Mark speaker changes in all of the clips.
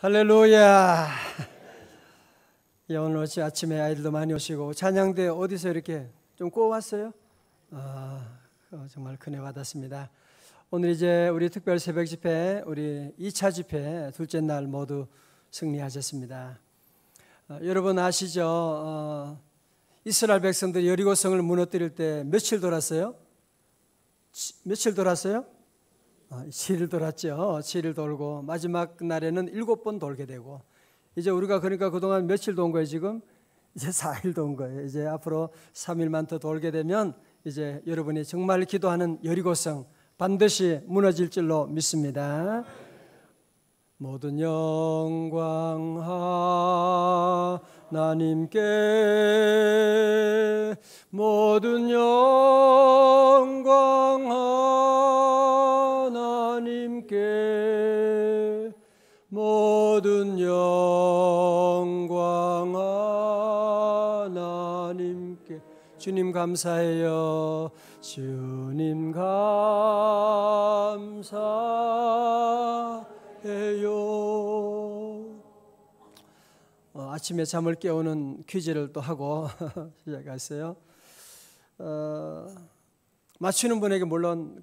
Speaker 1: 할렐루야. 예, 오늘 아침에 아이들도 많이 오시고 찬양대 어디서 이렇게 좀 꼬왔어요? 정말 큰애 받았습니다. 오늘 이제 우리 특별 새벽 집회, 우리 2차 집회 둘째 날 모두 승리하셨습니다. 여러분 아시죠? 이스라엘 백성들이 여리고성을 무너뜨릴 때 며칠 돌았어요? 며칠 돌았어요? 7일 돌았죠. 7일 돌고 마지막 날에는 7번 돌게 되고, 이제 우리가 그러니까 그동안 며칠 돈 거예요? 지금 이제 4일 돈 거예요. 이제 앞으로 3일만 더 돌게 되면 이제 여러분이 정말 기도하는 여리고성 반드시 무너질 줄로 믿습니다. 모든 영광 하나님께, 모든 영광 하나님께, 모든 영광 하나님께. 주님 감사해요. 주님 감사해요. 아침에 잠을 깨우는 퀴즈를 또 하고 시작했어요. 맞추는 분에게 물론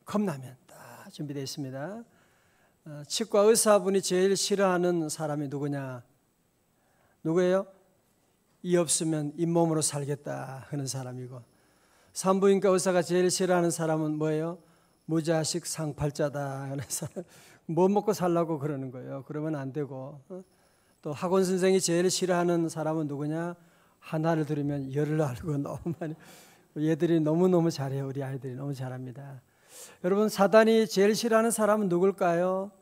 Speaker 1: 컵라면 다 준비되어 있습니다. 치과 의사분이 제일 싫어하는 사람이 누구냐? 누구예요? 이 없으면 잇몸으로 살겠다 하는 사람이고, 산부인과 의사가 제일 싫어하는 사람은 뭐예요? 무자식 상팔자다 하는 사람. 뭐 먹고 살라고 그러는 거예요. 그러면 안 되고. 또 학원 선생이 제일 싫어하는 사람은 누구냐? 하나를 들으면 열을 알고 너무 많이. 얘들이 너무너무 잘해요. 우리 아이들이 너무 잘합니다. 여러분, 사단이 제일 싫어하는 사람은 누굴까요?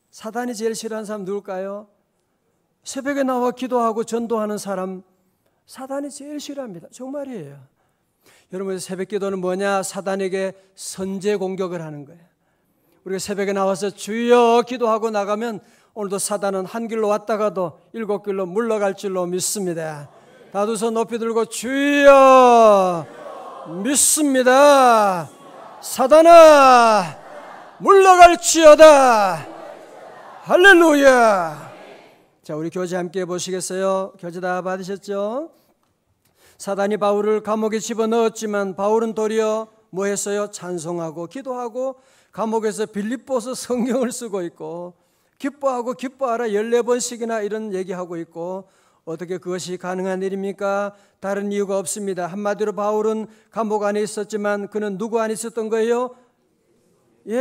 Speaker 1: 사단이 제일 싫어하는 사람 누굴까요? 새벽에 나와 기도하고 전도하는 사람, 사단이 제일 싫어합니다. 정말이에요. 여러분, 새벽 기도는 뭐냐? 사단에게 선제 공격을 하는 거예요. 우리가 새벽에 나와서 주여 기도하고 나가면 오늘도 사단은 한 길로 왔다가도 7길로 물러갈 줄로 믿습니다. 다 두 손 높이 들고 주여 믿습니다. 사단아 물러갈지어다. 할렐루야. 자, 우리 교제 함께 보시겠어요? 교제 다 받으셨죠? 사단이 바울을 감옥에 집어넣었지만 바울은 도리어 뭐 했어요? 찬송하고 기도하고 감옥에서 빌립보서 성경을 쓰고 있고, 기뻐하고 기뻐하라 14번씩이나 이런 얘기하고 있고. 어떻게 그것이 가능한 일입니까? 다른 이유가 없습니다. 한마디로 바울은 감옥 안에 있었지만 그는 누구 안에 있었던 거예요?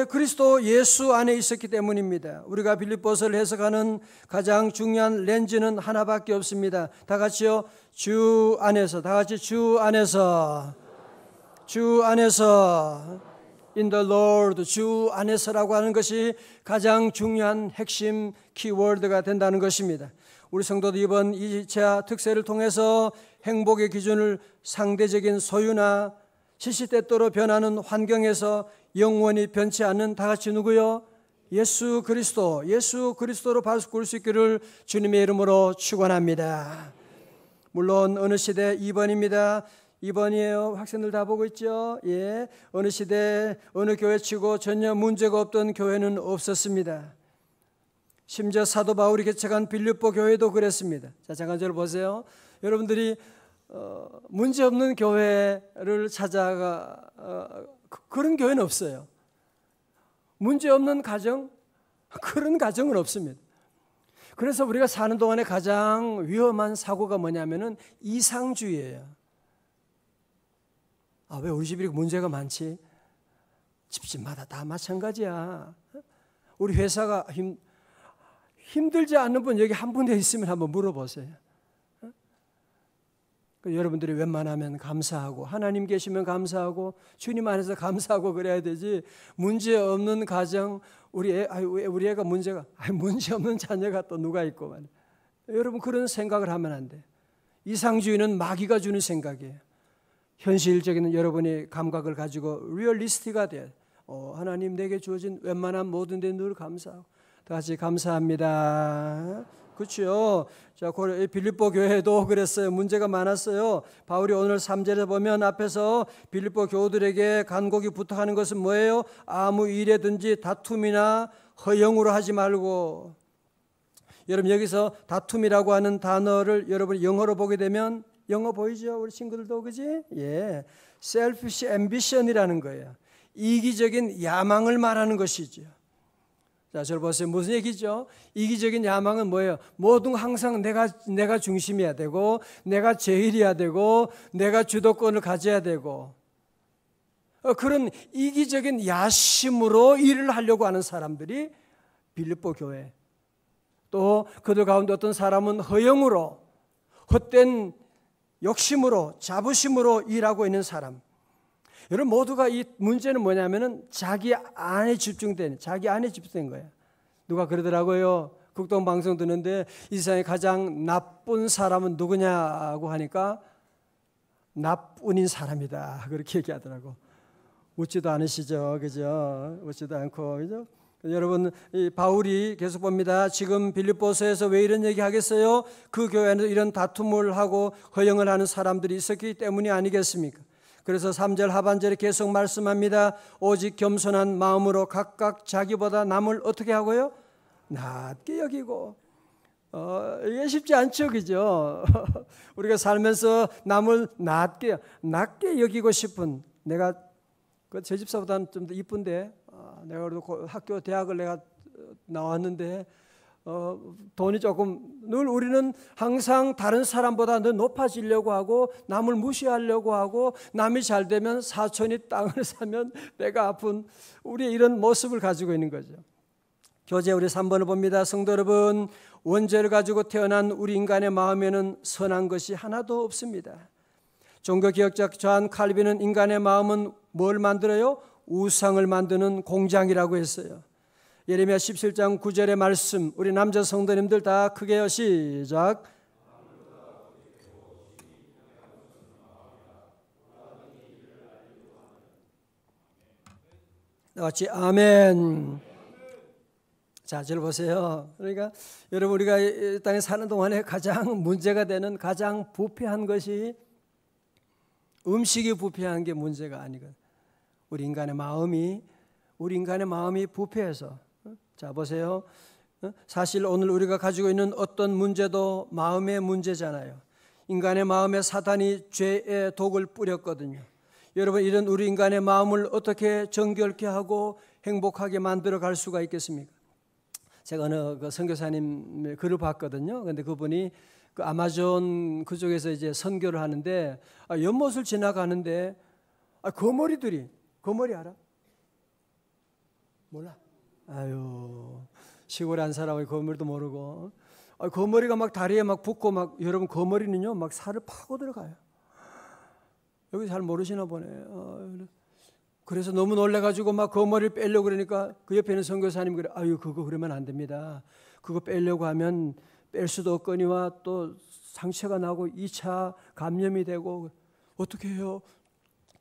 Speaker 1: 그리스도 예수 안에 있었기 때문입니다. 우리가 빌립보서를 해석하는 가장 중요한 렌즈는 하나밖에 없습니다. 다 같이요. 주 안에서. 다 같이 주 안에서. 주 안에서. In the Lord. 주 안에서라고 하는 것이 가장 중요한 핵심 키워드가 된다는 것입니다. 우리 성도도 이번 2차 특세를 통해서 행복의 기준을 상대적인 소유나 시시때때로 변하는 환경에서 영원히 변치 않는 다 같이 누구요? 예수 그리스도, 예수 그리스도로 바꿀 수 있기를 주님의 이름으로 축원합니다. 물론 어느 시대 2번입니다. 2번이에요. 학생들 다 보고 있죠? 예. 어느 시대 어느 교회치고 전혀 문제가 없던 교회는 없었습니다. 심지어 사도 바울이 개척한 빌립보 교회도 그랬습니다. 자, 잠깐 저를 보세요. 여러분들이 문제없는 교회를 찾아가 그런 교회는 없어요. 문제없는 가정, 그런 가정은 없습니다. 그래서 우리가 사는 동안에 가장 위험한 사고가 뭐냐면은 이상주의예요. 왜 우리 집이 문제가 많지? 집집마다 다 마찬가지야. 우리 회사가 힘들지 않는 분 여기 한 분에 있으면 한번 물어보세요. 여러분들이 웬만하면 감사하고 하나님 계시면 감사하고 주님 안에서 감사하고 그래야 되지. 문제 없는 가정, 우리 애가 문제가 문제 없는 자녀가 또 누가 있고 말이야. 여러분 그런 생각을 하면 안 돼. 이상주의는 마귀가 주는 생각이에요. 현실적인 여러분이 감각을 가지고 리얼리스트가 돼. 하나님 내게 주어진 웬만한 모든 데 늘 감사하고. 다 같이 감사합니다. 그렇죠. 자, 빌립보 교회도 그랬어요. 문제가 많았어요. 바울이 오늘 3절에 보면 앞에서 빌립보 교우들에게 간곡히 부탁하는 것은 뭐예요? 아무 일에든지 다툼이나 허영으로 하지 말고 여러분 여기서 다툼이라고 하는 단어를 여러분 영어로 보게 되면 영어 보이죠? 우리 친구들도 그지? 예, selfish ambition이라는 거예요. 이기적인 야망을 말하는 것이죠. 자, 저를 보세요. 무슨 얘기죠? 이기적인 야망은 뭐예요? 모든 항상 내가 중심이어야 되고, 내가 제일이어야 되고, 내가 주도권을 가져야 되고, 그런 이기적인 야심으로 일을 하려고 하는 사람들이 빌립보 교회. 또 그들 가운데 어떤 사람은 허영으로, 헛된 욕심으로, 자부심으로 일하고 있는 사람. 여러분 모두가 이 문제는 뭐냐면은 자기 안에 집중된 거예요. 누가 그러더라고요. 국동방송 듣는데 이 세상에 가장 나쁜 사람은 누구냐고 하니까 나뿐인 사람이다. 그렇게 얘기하더라고. 웃지도 않으시죠, 그죠? 웃지도 않고, 그죠? 여러분, 이 바울이 계속 봅니다. 지금 빌립보서에서 왜 이런 얘기 하겠어요? 그 교회 안에서 이런 다툼을 하고 허영을 하는 사람들이 있었기 때문이 아니겠습니까? 그래서 3절 하반절에 계속 말씀합니다. 오직 겸손한 마음으로 각각 자기보다 남을 어떻게 하고요? 낮게 여기고. 이게 쉽지 않죠, 그죠? 우리가 살면서 남을 낮게 여기고 싶은, 내가 제 집사보다는 좀 더 이쁜데, 내가 그래도 학교 대학을 내가 나왔는데 돈이 조금, 늘 우리는 항상 다른 사람보다 더 높아지려고 하고 남을 무시하려고 하고, 남이 잘 되면 사촌이 땅을 사면 배가 아픈 우리의 이런 모습을 가지고 있는 거죠. 교재 우리 3번을 봅니다. 성도 여러분, 원죄를 가지고 태어난 우리 인간의 마음에는 선한 것이 하나도 없습니다. 종교개혁자 존 칼빈은 인간의 마음은 뭘 만들어요? 우상을 만드는 공장이라고 했어요. 예레미야 17장 9절의 말씀, 우리 남자 성도님들 다 크게요. 시작. 같이 아멘. 자, 저를 보세요. 그러니까 여러분, 우리가 이 땅에 사는 동안에 가장 문제가 되는, 가장 부패한 것이 음식이 부패한 게 문제가 아니거든. 우리 인간의 마음이 부패해서. 자, 보세요. 사실 오늘 우리가 가지고 있는 어떤 문제도 마음의 문제잖아요. 인간의 마음에 사단이 죄의 독을 뿌렸거든요. 여러분, 이런 우리 인간의 마음을 어떻게 정결케 하고 행복하게 만들어 갈 수가 있겠습니까? 제가 어느 그 선교사님 글을 봤거든요. 근데 그분이 그 아마존 그쪽에서 이제 선교를 하는데, 연못을 지나가는데 거머리 알아? 몰라? 아유, 시골에 한 사람이 거머리도 모르고, 거머리가 막 다리에 막 붙고, 막 여러분 거머리는요 막 살을 파고 들어가요. 여기 잘 모르시나 보네. 그래서 너무 놀래가지고 막 거머리를 빼려고 그러니까 그 옆에 있는 선교사님이 그래, 아유, 그거 그러면 안 됩니다. 그거 빼려고 하면 뺄 수도 없거니와 또 상처가 나고 2차 감염이 되고, 어떻게 해요?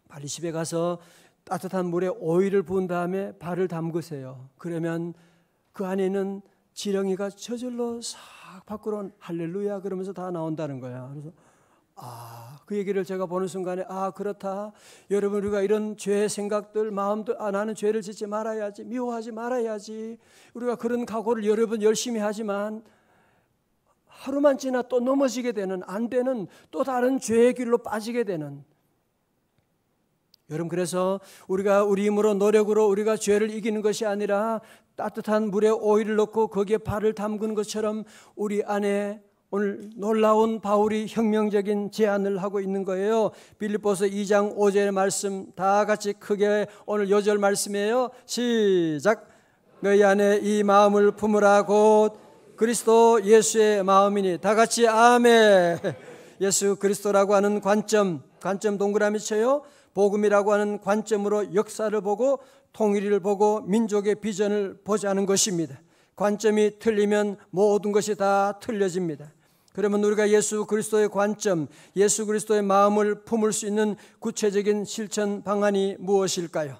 Speaker 1: 빨리 집에 가서 따뜻한 물에 오일을 부은 다음에 발을 담그세요. 그러면 그 안에는 지렁이가 저절로 싹 밖으로 할렐루야 그러면서 다 나온다는 거야. 그래서 그 얘기를 제가 보는 순간에, 그렇다. 여러분, 우리가 이런 죄의 생각들, 마음들, 나는 죄를 짓지 말아야지, 미워하지 말아야지, 우리가 그런 각오를 여러분 열심히 하지만 하루만 지나 또 넘어지게 되는, 안 되는 또 다른 죄의 길로 빠지게 되는. 여러분, 그래서 우리가 우리 힘으로 노력으로 우리가 죄를 이기는 것이 아니라 따뜻한 물에 오일을 넣고 거기에 발을 담그는 것처럼 우리 안에 오늘 놀라운 바울이 혁명적인 제안을 하고 있는 거예요. 빌립보서 2장 5절의 말씀 다 같이 크게, 오늘 요절 말씀이에요. 시작. 너희 안에 이 마음을 품으라 곧 그리스도 예수의 마음이니. 다 같이 아멘. 예수 그리스도라고 하는 관점 동그라미 쳐요. 복음이라고 하는 관점으로 역사를 보고 통일을 보고 민족의 비전을 보자는 것입니다. 관점이 틀리면 모든 것이 다 틀려집니다. 그러면 우리가 예수 그리스도의 관점, 예수 그리스도의 마음을 품을 수 있는 구체적인 실천 방안이 무엇일까요?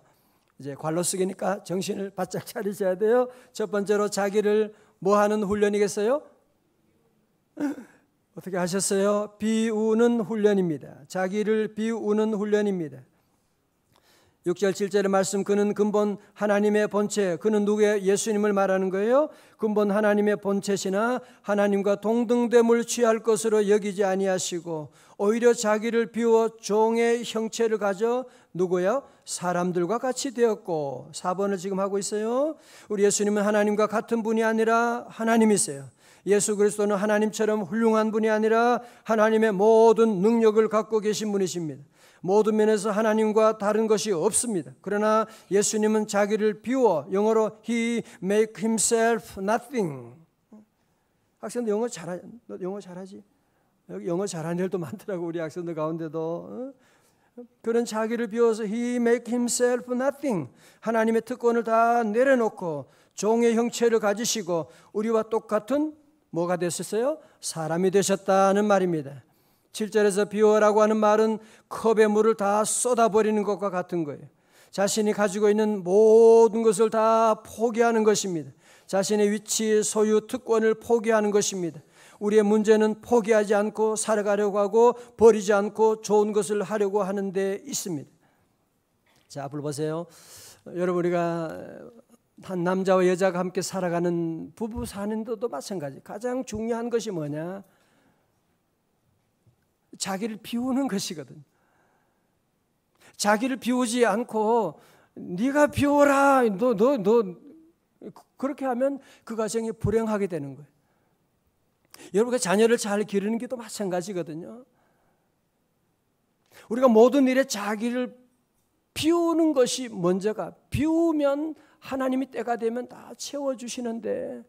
Speaker 1: 이제 관로쓰기니까 정신을 바짝 차리셔야 돼요. 첫 번째로 자기를 뭐 하는 훈련이겠어요? 어떻게 하셨어요? 비우는 훈련입니다. 자기를 비우는 훈련입니다. 6절 7절의 말씀, 그는 근본 하나님의 본체, 그는 누구의? 예수님을 말하는 거예요. 근본 하나님의 본체시나 하나님과 동등됨을 취할 것으로 여기지 아니하시고 오히려 자기를 비워 종의 형체를 가져 누구요? 사람들과 같이 되었고. 4번을 지금 하고 있어요. 우리 예수님은 하나님과 같은 분이 아니라 하나님이세요. 예수 그리스도는 하나님처럼 훌륭한 분이 아니라 하나님의 모든 능력을 갖고 계신 분이십니다. 모든 면에서 하나님과 다른 것이 없습니다. 그러나 예수님은 자기를 비워, 영어로 He make himself nothing. 학생들 영어 잘하지? 여기 영어 잘하는 애들도 많더라고, 우리 학생들 가운데도. 그런 자기를 비워서 He make himself nothing. 하나님의 특권을 다 내려놓고 종의 형체를 가지시고 우리와 똑같은 뭐가 되셨어요? 사람이 되셨다는 말입니다. 7절에서 비워라고 하는 말은 컵에 물을 다 쏟아버리는 것과 같은 거예요. 자신이 가지고 있는 모든 것을 다 포기하는 것입니다. 자신의 위치, 소유, 특권을 포기하는 것입니다. 우리의 문제는 포기하지 않고 살아가려고 하고 버리지 않고 좋은 것을 하려고 하는 데 있습니다. 자, 앞을 보세요. 여러분, 우리가 한 남자와 여자가 함께 살아가는 부부 사는데도 마찬가지. 가장 중요한 것이 뭐냐? 자기를 비우는 것이거든. 자기를 비우지 않고 네가 비워라, 너 그렇게 하면 그 가정이 불행하게 되는 거예요. 여러분과 자녀를 잘 기르는 게 또 마찬가지거든요. 우리가 모든 일에 자기를 비우는 것이 먼저가, 비우면 하나님이 때가 되면 다 채워주시는데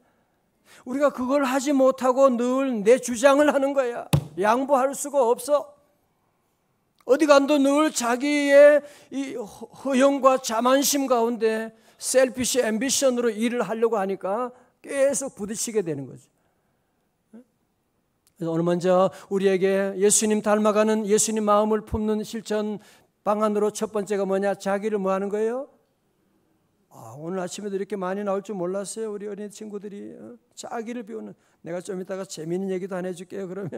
Speaker 1: 우리가 그걸 하지 못하고 늘 내 주장을 하는 거야. 양보할 수가 없어. 어디 간도 늘 자기의 이 허영과 자만심 가운데 셀피시 앰비션으로 일을 하려고 하니까 계속 부딪히게 되는 거죠. 그래서 오늘 먼저 우리에게 예수님 닮아가는 예수님 마음을 품는 실천 방안으로 첫 번째가 뭐냐? 자기를 뭐 하는 거예요? 오늘 아침에도 이렇게 많이 나올 줄 몰랐어요. 우리 어린이 친구들이 자기를 비우는. 내가 좀 이따가 재미있는 얘기도 안 해줄게요. 그러면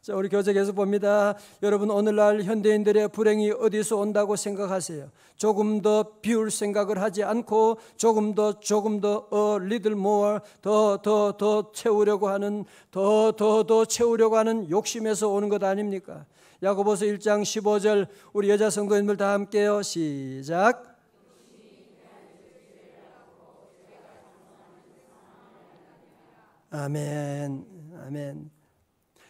Speaker 1: 자, 우리 교재에서 봅니다. 여러분, 오늘날 현대인들의 불행이 어디서 온다고 생각하세요? 조금 더 비울 생각을 하지 않고 조금 더 a little more 더 채우려고 하는 더 채우려고 하는 욕심에서 오는 것 아닙니까? 야고보서 1장 15절 우리 여자 성도님들 다 함께요. 시작. 아멘, 아멘.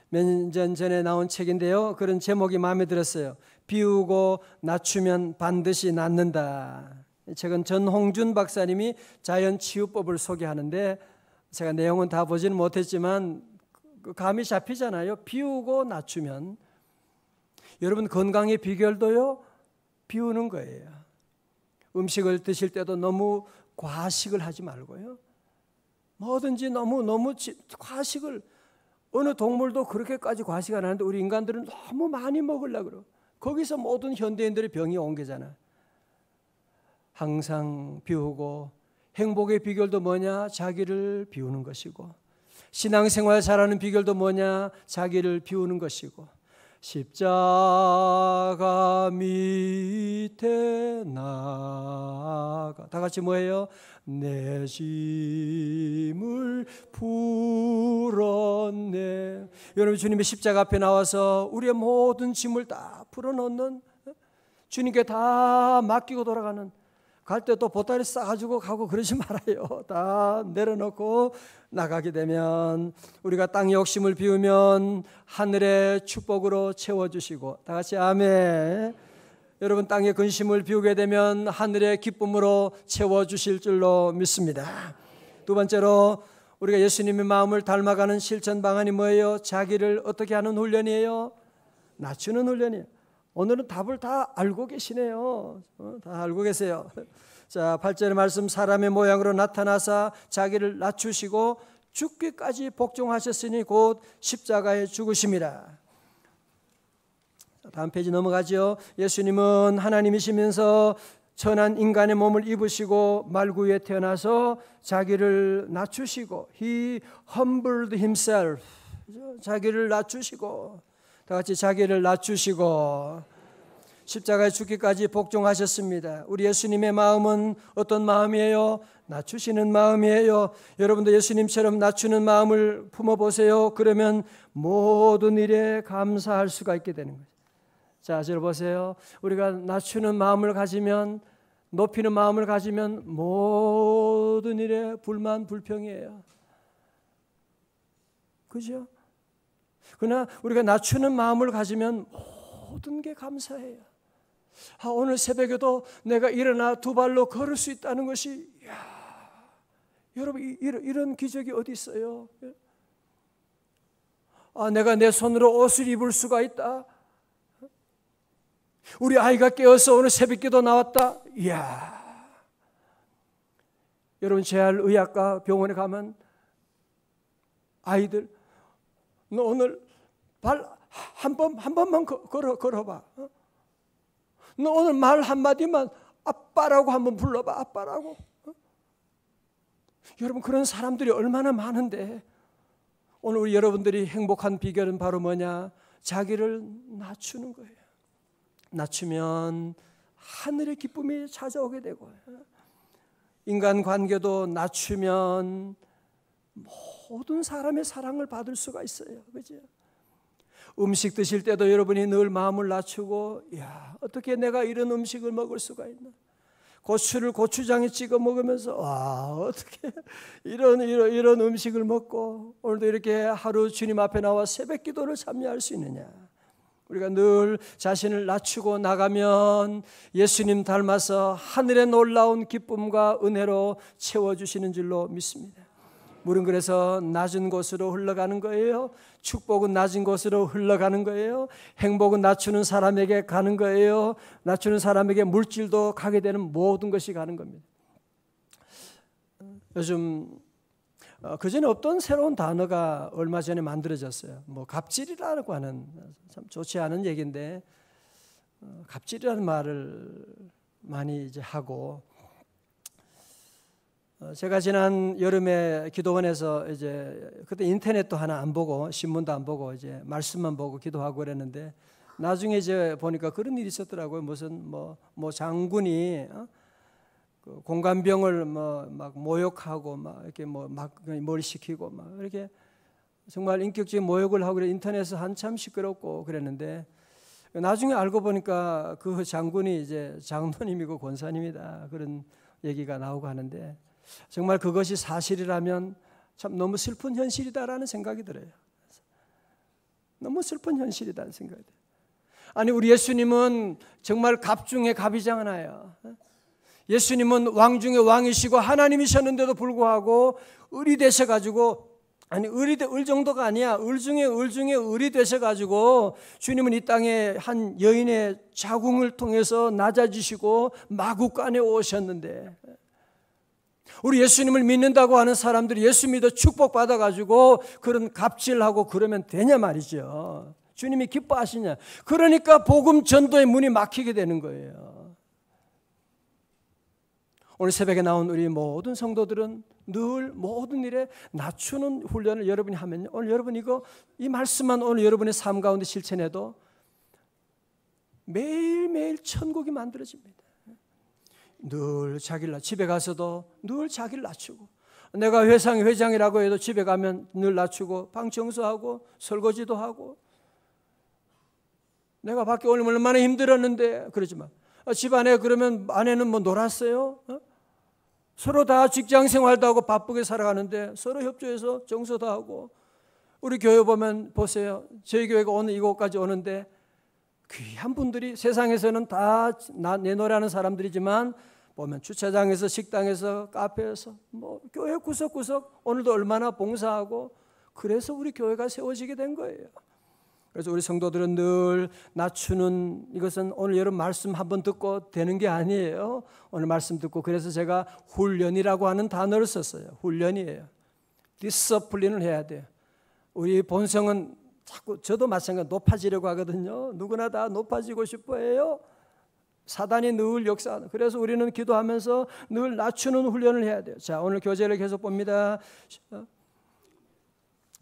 Speaker 1: 몇 년 전에 나온 책인데요. 그런 제목이 마음에 들었어요. 비우고 낮추면 반드시 낫는다. 이 책은 전홍준 박사님이 자연치유법을 소개하는데 제가 내용은 다 보지는 못했지만 감이 잡히잖아요. 비우고 낮추면. 여러분, 건강의 비결도요, 비우는 거예요. 음식을 드실 때도 너무 과식을 하지 말고요. 뭐든지 너무 과식을, 어느 동물도 그렇게까지 과식 안 하는데 우리 인간들은 너무 많이 먹으려고 그러고 거기서 모든 현대인들의 병이 온 거잖아. 항상 비우고, 행복의 비결도 뭐냐? 자기를 비우는 것이고, 신앙생활 잘하는 비결도 뭐냐? 자기를 비우는 것이고, 십자가 밑에 나가, 다 같이 뭐예요? 내 짐을 풀었네. 여러분, 주님의 십자가 앞에 나와서 우리의 모든 짐을 다 풀어놓는, 주님께 다 맡기고 돌아가는, 갈 때 또 보따리 싸가지고 가고 그러지 말아요. 다 내려놓고 나가게 되면 우리가 땅의 욕심을 비우면 하늘의 축복으로 채워주시고, 다 같이 아멘. 여러분, 땅의 근심을 비우게 되면 하늘의 기쁨으로 채워주실 줄로 믿습니다. 두 번째로 우리가 예수님의 마음을 닮아가는 실천 방안이 뭐예요? 자기를 어떻게 하는 훈련이에요? 낮추는 훈련이에요. 오늘은 답을 다 알고 계시네요. 다 알고 계세요. 자, 8절의 말씀, 사람의 모양으로 나타나사 자기를 낮추시고 죽기까지 복종하셨으니 곧 십자가에 죽으심이라. 다음 페이지 넘어가죠. 예수님은 하나님이시면서 천한 인간의 몸을 입으시고 말구에 태어나서 자기를 낮추시고, He humbled himself. 자기를 낮추시고, 다 같이 자기를 낮추시고, 십자가에 죽기까지 복종하셨습니다. 우리 예수님의 마음은 어떤 마음이에요? 낮추시는 마음이에요. 여러분도 예수님처럼 낮추는 마음을 품어보세요. 그러면 모든 일에 감사할 수가 있게 되는 거죠. 자, 저를 보세요. 우리가 낮추는 마음을 가지면, 높이는 마음을 가지면 모든 일에 불만 불평이에요. 그죠? 그러나 우리가 낮추는 마음을 가지면 모든 게 감사해요. 오늘 새벽에도 내가 일어나 두 발로 걸을 수 있다는 것이, 여러분, 이런 기적이 어디 있어요? 내가 내 손으로 옷을 입을 수가 있다. 우리 아이가 깨어서 오늘 새벽기도 나왔다. 이야. 여러분, 재활의학과 병원에 가면 아이들, 너 오늘 발 한 번만 걸어봐. 너 오늘 말 한마디만 아빠라고 한번 불러봐. 아빠라고. 여러분, 그런 사람들이 얼마나 많은데, 오늘 우리 여러분들이 행복한 비결은 바로 뭐냐? 자기를 낮추는 거예요. 낮추면 하늘의 기쁨이 찾아오게 되고, 인간관계도 낮추면 모든 사람의 사랑을 받을 수가 있어요. 그죠? 음식 드실 때도 여러분이 늘 마음을 낮추고, 어떻게 내가 이런 음식을 먹을 수가 있나? 고추를 고추장에 찍어 먹으면서, 어떻게 이런 음식을 먹고 오늘도 이렇게 하루 주님 앞에 나와 새벽 기도를 참여할 수 있느냐? 우리가 늘 자신을 낮추고 나가면 예수님 닮아서 하늘의 놀라운 기쁨과 은혜로 채워주시는 줄로 믿습니다. 물은 그래서 낮은 곳으로 흘러가는 거예요. 축복은 낮은 곳으로 흘러가는 거예요. 행복은 낮추는 사람에게 가는 거예요. 낮추는 사람에게 물질도 가게 되는 모든 것이 가는 겁니다. 요즘 그전에 없던 새로운 단어가 얼마 전에 만들어졌어요. 갑질이라고 하는, 참 좋지 않은 얘기인데, 갑질이라는 말을 많이 이제 하고, 제가 지난 여름에 기도원에서 이제 그때 인터넷도 하나 안 보고 신문도 안 보고 이제 말씀만 보고 기도하고 그랬는데, 나중에 이제 보니까 그런 일이 있었더라고요. 무슨 장군이 그 공관병을 막 모욕하고 막 이렇게 막 뭘 시키고 막 이렇게 정말 인격적인 모욕을 하고 인터넷에서 한참 시끄럽고 그랬는데, 나중에 알고 보니까 그 장군이 이제 장로님이고 권사님이다, 그런 얘기가 나오고 하는데, 정말 그것이 사실이라면 참 너무 슬픈 현실이다라는 생각이 들어요. 너무 슬픈 현실이다는 생각이 들어요. 아니, 우리 예수님은 정말 갑 중에 갑이잖아요. 예수님은 왕 중에 왕이시고 하나님이셨는데도 불구하고 을이 되셔가지고, 아니 을 정도가 아니야, 을 중에 을이 되셔가지고 주님은 이 땅에 한 여인의 자궁을 통해서 낮아지시고 마구간에 오셨는데, 우리 예수님을 믿는다고 하는 사람들이 예수 믿어 축복받아가지고 그런 갑질하고 그러면 되냐 말이죠. 주님이 기뻐하시냐? 그러니까 복음 전도의 문이 막히게 되는 거예요. 오늘 새벽에 나온 우리 모든 성도들은 늘 모든 일에 낮추는 훈련을 여러분이 하면, 오늘 여러분 이 말씀만 오늘 여러분의 삶 가운데 실천해도 매일매일 천국이 만들어집니다. 늘 자기를, 집에 가서도 늘 자기를 낮추고, 내가 회장이라고 해도 집에 가면 늘 낮추고 방 청소하고 설거지도 하고, 내가 밖에 오늘 얼마나 힘들었는데 그러지 마. 집안에 그러면 아내는 놀았어요? 서로 다 직장 생활도 하고 바쁘게 살아가는데 서로 협조해서 청소도 하고. 우리 교회 보면 보세요. 저희 교회가 오늘 이곳까지 오는데 귀한 분들이, 세상에서는 다 내노라는 사람들이지만 보면 주차장에서, 식당에서, 카페에서, 교회 구석구석 오늘도 얼마나 봉사하고, 그래서 우리 교회가 세워지게 된 거예요. 그래서 우리 성도들은 늘 낮추는, 이것은 오늘 여러분 말씀 한번 듣고 되는 게 아니에요. 오늘 말씀 듣고, 그래서 제가 훈련이라고 하는 단어를 썼어요. 훈련이에요. 디스플린을 해야 돼요. 우리 본성은 자꾸, 저도 마찬가지로 높아지려고 하거든요. 누구나 다 높아지고 싶어 해요. 사단이 늘 역사하는. 그래서 우리는 기도하면서 늘 낮추는 훈련을 해야 돼요. 자, 오늘 교재를 계속 봅니다.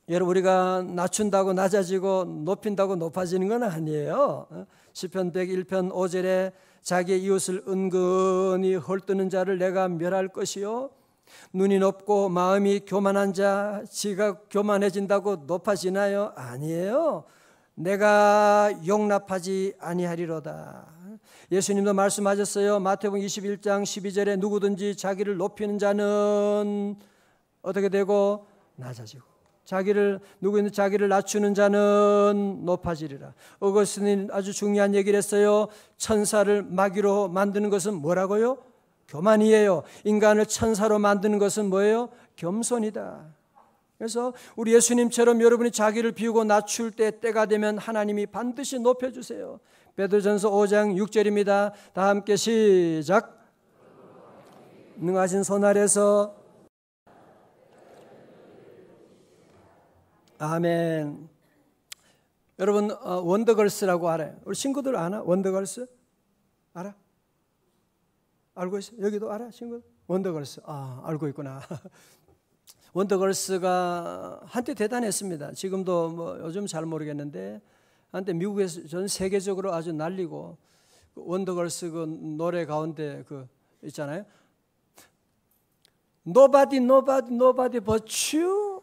Speaker 1: 여러분, 우리가 낮춘다고 낮아지고 높인다고 높아지는 건 아니에요. 시편 101편 5절에 자기의 이웃을 은근히 헐뜯는 자를 내가 멸할 것이요 눈이 높고 마음이 교만한 자 지가 교만해진다고 높아지나요? 아니에요. 내가 용납하지 아니하리로다. 예수님도 말씀하셨어요. 마태복음 21장 12절에 누구든지 자기를 높이는 자는 어떻게 되고 낮아지고 누구든지 자기를 낮추는 자는 높아지리라. 어거스틴이 아주 중요한 얘기를 했어요. 천사를 마귀로 만드는 것은 뭐라고요? 교만이에요. 인간을 천사로 만드는 것은 뭐예요? 겸손이다. 그래서 우리 예수님처럼 여러분이 자기를 비우고 낮출 때가 되면 하나님이 반드시 높여주세요. 베드로전서 5장 6절입니다. 다 함께 시작. 능하신 손 아래서 아멘. 여러분 원더걸스라고 알아요? 우리 친구들 아나? 원더걸스? 알아? 알고 있어? 여기도 알아? 친구들? 원더걸스. 알고 있구나. 원더걸스가 한때 대단했습니다. 지금도 뭐 요즘 잘 모르겠는데 한때 미국에서 전 세계적으로 아주 날리고 그 원더걸스 그 노래 가운데 그 있잖아요. Nobody, nobody, nobody but you.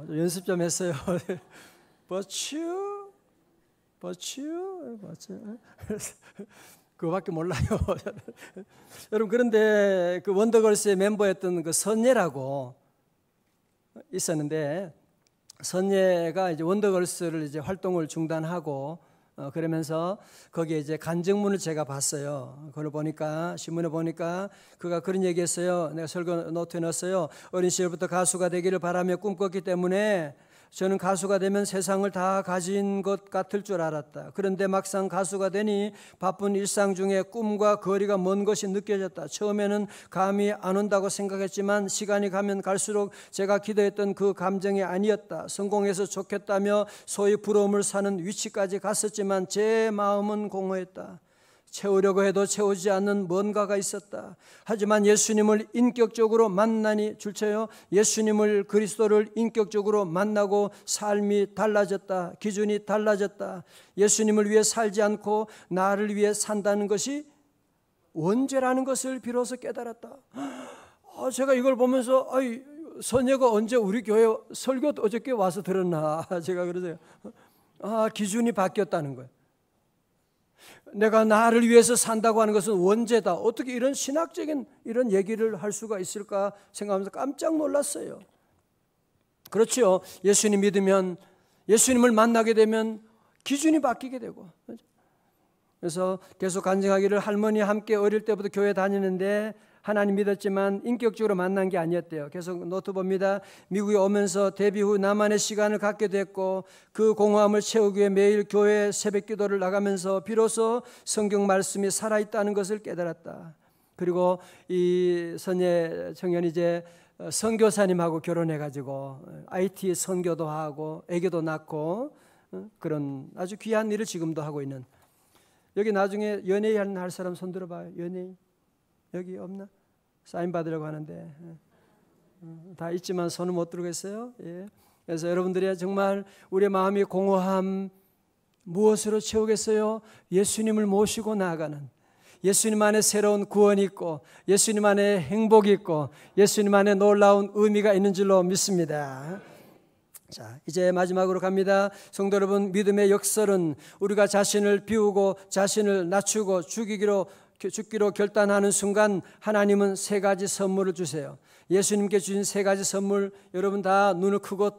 Speaker 1: 연습 좀 했어요. But you, but you, but you. 그거밖에 몰라요. 여러분 그런데 그 원더걸스의 멤버였던 그 선예라고 있었는데 선예가 이제 원더걸스를 이제 활동을 중단하고 그러면서 거기에 이제 간증문을 제가 봤어요. 그걸 보니까 신문에 보니까 그가 그런 얘기했어요. 내가 설교 노트에 넣었어요. 어린 시절부터 가수가 되기를 바라며 꿈꿨기 때문에 저는 가수가 되면 세상을 다 가진 것 같을 줄 알았다. 그런데 막상 가수가 되니 바쁜 일상 중에 꿈과 거리가 먼 것이 느껴졌다. 처음에는 감이 안 온다고 생각했지만 시간이 가면 갈수록 제가 기대했던 그 감정이 아니었다. 성공해서 좋겠다며 소위 부러움을 사는 위치까지 갔었지만 제 마음은 공허했다. 채우려고 해도 채우지 않는 뭔가가 있었다. 하지만 예수님을 인격적으로 만나니 줄쳐요. 예수님을 그리스도를 인격적으로 만나고 삶이 달라졌다. 기준이 달라졌다. 예수님을 위해 살지 않고 나를 위해 산다는 것이 원죄라는 것을 비로소 깨달았다. 제가 이걸 보면서 선녀가 언제 우리 교회 설교 어저께 와서 들었나 제가 그러세요. 기준이 바뀌었다는 거예요. 내가 나를 위해서 산다고 하는 것은 원죄다. 어떻게 이런 신학적인 이런 얘기를 할 수가 있을까 생각하면서 깜짝 놀랐어요. 그렇죠. 예수님 믿으면 예수님을 만나게 되면 기준이 바뀌게 되고. 그래서 계속 간증하기를 할머니 함께 어릴 때부터 교회 다니는데 하나님 믿었지만 인격적으로 만난 게 아니었대요. 계속 노트 봅니다. 미국에 오면서 데뷔 후 나만의 시간을 갖게 됐고 그 공허함을 채우기 위해 매일 교회 새벽 기도를 나가면서 비로소 성경 말씀이 살아있다는 것을 깨달았다. 그리고 이 선예 청년이 이제 선교사님하고 결혼해가지고 IT 선교도 하고 애교도 낳고 그런 아주 귀한 일을 지금도 하고 있는. 여기 나중에 연예인 할 사람 손 들어봐요. 연예인. 여기 없나? 사인 받으려고 하는데 다 있지만 손을 못 들겠어요. 예. 그래서 여러분들이 정말 우리의 마음이 공허함 무엇으로 채우겠어요? 예수님을 모시고 나아가는 예수님 안에 새로운 구원이 있고 예수님 안에 행복이 있고 예수님 안에 놀라운 의미가 있는 줄로 믿습니다. 자, 이제 마지막으로 갑니다. 성도 여러분, 믿음의 역설은 우리가 자신을 비우고 자신을 낮추고 죽기로 결단하는 순간 하나님은 세 가지 선물을 주세요. 예수님께 주신 세 가지 선물 여러분 다 눈을 크고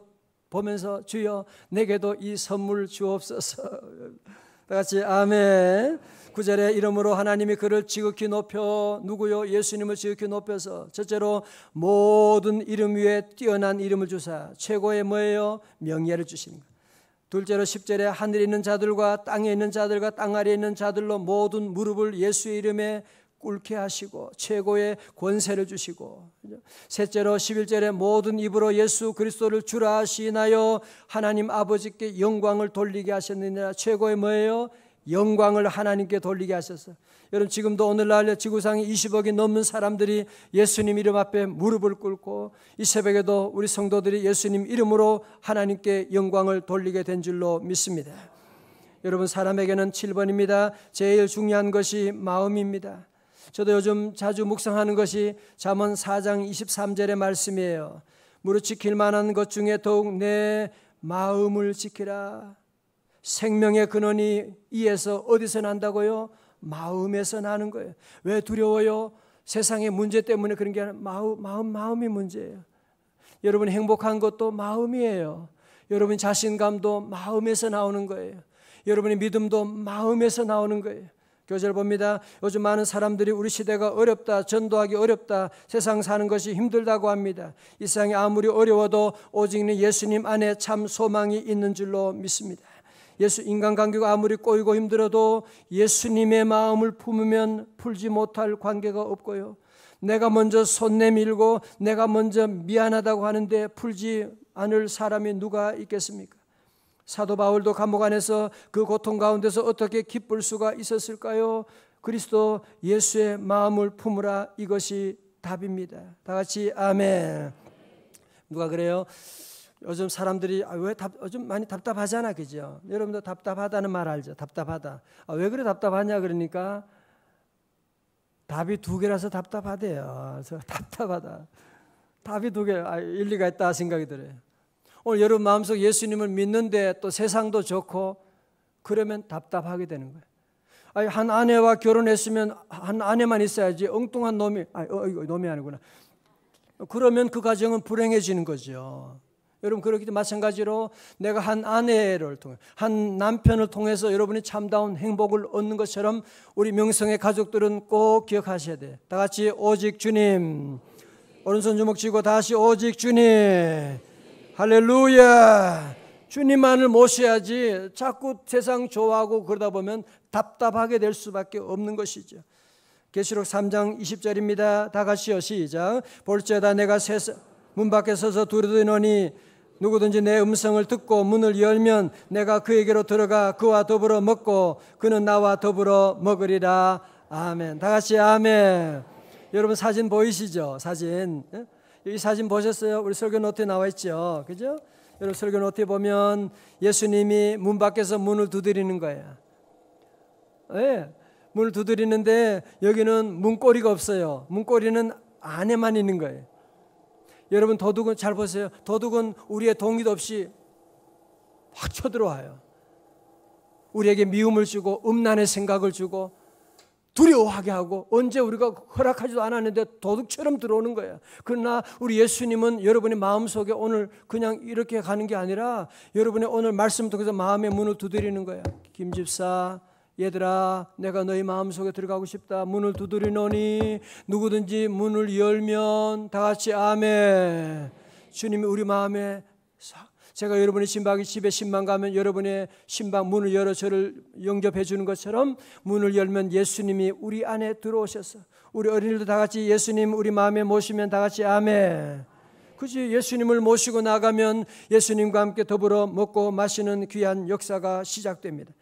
Speaker 1: 보면서 주여 내게도 이 선물 주옵소서. 다 같이 아멘. 9절에 이름으로 하나님이 그를 지극히 높여 누구요? 예수님을 지극히 높여서 첫째로 모든 이름 위에 뛰어난 이름을 주사 최고의 뭐예요? 명예를 주시는 것. 둘째로 10절에 하늘에 있는 자들과 땅에 있는 자들과 땅 아래에 있는 자들로 모든 무릎을 예수의 이름에 꿇게 하시고 최고의 권세를 주시고 셋째로 11절에 모든 입으로 예수 그리스도를 주라 하시나요 하나님 아버지께 영광을 돌리게 하셨느니라. 최고의 뭐예요? 영광을 하나님께 돌리게 하셨어요. 여러분 지금도 오늘날 지구상에 20억이 넘는 사람들이 예수님 이름 앞에 무릎을 꿇고 이 새벽에도 우리 성도들이 예수님 이름으로 하나님께 영광을 돌리게 된 줄로 믿습니다. 여러분, 사람에게는 7번입니다. 제일 중요한 것이 마음입니다. 저도 요즘 자주 묵상하는 것이 잠언 4장 23절의 말씀이에요. 무릇 지킬 만한 것 중에 더욱 내 마음을 지키라. 생명의 근원이 이에서 어디서 난다고요? 마음에서 나는 거예요. 왜 두려워요? 세상의 문제 때문에 그런 게 아니라 마음이 문제예요. 여러분이 행복한 것도 마음이에요. 여러분 자신감도 마음에서 나오는 거예요. 여러분의 믿음도 마음에서 나오는 거예요. 교절 봅니다. 요즘 많은 사람들이 우리 시대가 어렵다, 전도하기 어렵다, 세상 사는 것이 힘들다고 합니다. 이 세상이 아무리 어려워도 오직 예수님 안에 참 소망이 있는 줄로 믿습니다. 인간관계가 아무리 꼬이고 힘들어도 예수님의 마음을 품으면 풀지 못할 관계가 없고요. 내가 먼저 손 내밀고 내가 먼저 미안하다고 하는데 풀지 않을 사람이 누가 있겠습니까? 사도 바울도 감옥 안에서 그 고통 가운데서 어떻게 기쁠 수가 있었을까요? 그리스도 예수의 마음을 품으라, 이것이 답입니다. 다 같이 아멘. 누가 그래요? 요즘 사람들이 요즘 많이 답답하잖아, 그죠? 여러분도 답답하다는 말 알죠? 답답하다. 왜 그래 답답하냐 그러니까 답이 두 개라서 답답하대요. 그래서 답답하다. 답이 두 개, 일리가 있다 생각이 들어요. 오늘 여러분 마음속 예수님을 믿는데 또 세상도 좋고 그러면 답답하게 되는 거예요. 한 아내와 결혼했으면 한 아내만 있어야지 엉뚱한 놈이 아니구나. 그러면 그 가정은 불행해지는 거죠. 여러분, 그렇기도 마찬가지로 내가 한 아내를 통해, 한 남편을 통해서 여러분이 참다운 행복을 얻는 것처럼 우리 명성의 가족들은 꼭 기억하셔야 돼요. 다 같이 오직 주님. 오른손 주먹 쥐고 다시 오직 주님. 할렐루야. 주님만을 모셔야지 자꾸 세상 좋아하고 그러다 보면 답답하게 될 수밖에 없는 것이죠. 계시록 3장 20절입니다. 다 같이요, 시작. 볼지어다 내가 문 밖에 서서 두드리노니 누구든지 내 음성을 듣고 문을 열면 내가 그에게로 들어가 그와 더불어 먹고 그는 나와 더불어 먹으리라. 아멘. 다 같이 아멘. 여러분 사진 보이시죠? 사진. 이 사진 보셨어요? 우리 설교 노트에 나와 있죠. 그죠? 여러분 설교 노트에 보면 예수님이 문 밖에서 문을 두드리는 거예요. 네, 문을 두드리는데 여기는 문고리가 없어요. 문고리는 안에만 있는 거예요. 여러분 도둑은 잘 보세요. 도둑은 우리의 동의도 없이 확 쳐들어와요. 우리에게 미움을 주고 음란의 생각을 주고 두려워하게 하고 언제 우리가 허락하지도 않았는데 도둑처럼 들어오는 거예요. 그러나 우리 예수님은 여러분의 마음속에 오늘 그냥 이렇게 가는 게 아니라 여러분의 오늘 말씀 통해서 마음의 문을 두드리는 거예요. 김집사, 얘들아, 내가 너희 마음속에 들어가고 싶다. 문을 두드리노니 누구든지 문을 열면 다 같이 아멘. 주님이 우리 마음에 제가 여러분의 집에 신방 가면 여러분의 신방 문을 열어 저를 영접해 주는 것처럼 문을 열면 예수님이 우리 안에 들어오셔서 우리 어린이들도 다 같이 예수님 우리 마음에 모시면 다 같이 아멘. 그치? 예수님을 모시고 나가면 예수님과 함께 더불어 먹고 마시는 귀한 역사가 시작됩니다.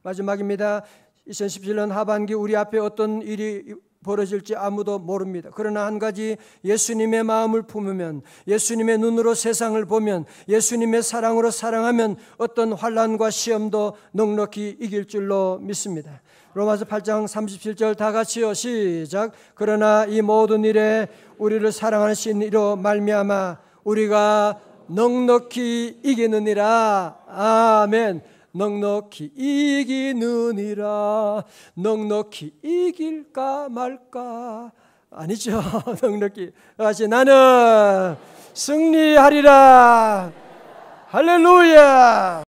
Speaker 1: 마지막입니다. 2017년 하반기 우리 앞에 어떤 일이 벌어질지 아무도 모릅니다. 그러나 한 가지, 예수님의 마음을 품으면, 예수님의 눈으로 세상을 보면, 예수님의 사랑으로 사랑하면 어떤 환난과 시험도 넉넉히 이길 줄로 믿습니다. 로마서 8장 37절 다 같이요, 시작. 그러나 이 모든 일에 우리를 사랑하신 이로 말미암아 우리가 넉넉히 이기느니라. 아멘. 넉넉히 이기느니라. 넉넉히 이길까 말까. 아니죠. 넉넉히 다시 나는 승리하리라. 할렐루야.